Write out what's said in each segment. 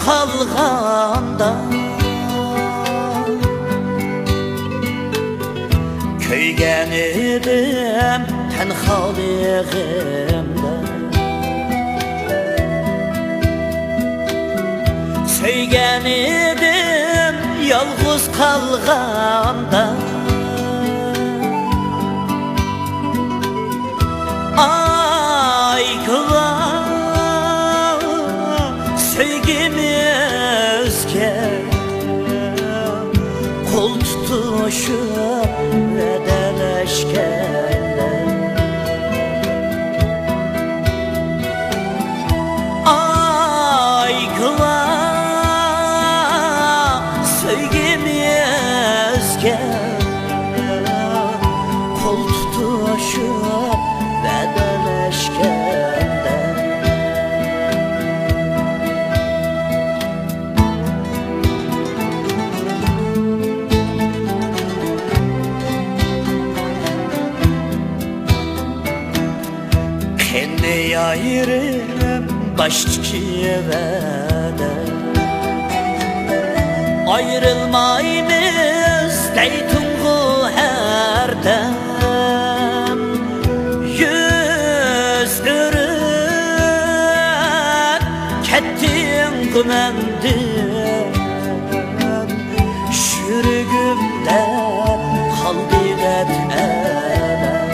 kalganda, köygen idim tenhaligimde. Söygen idim yalğız kalganda, aygıla sevgimizge kol tutuşup vedeleşkende. Aygıla sevgimizge kol tutuşup vedeleşkende. Kendi ayrım başçıvede, ayrılmayımız deytungu herdem. Yüz ürün kettin gümendin, şürgümde kaldı etmeden.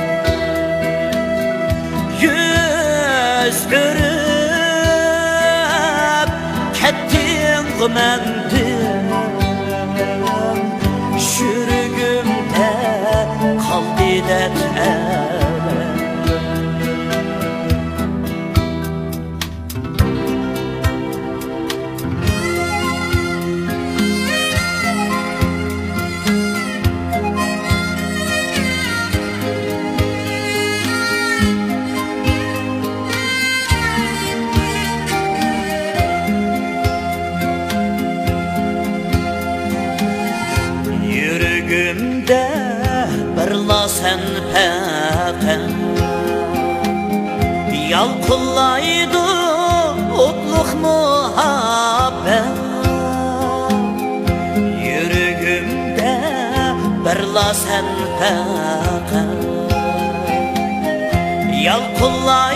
Yüz ürün kettin gümendin, şürgümde kaldı etmeden. Yüreğimde birla sen peken, yalqıllaydı otluk muhabbet. Yüreğimde birla sen peken, yalqıllaydı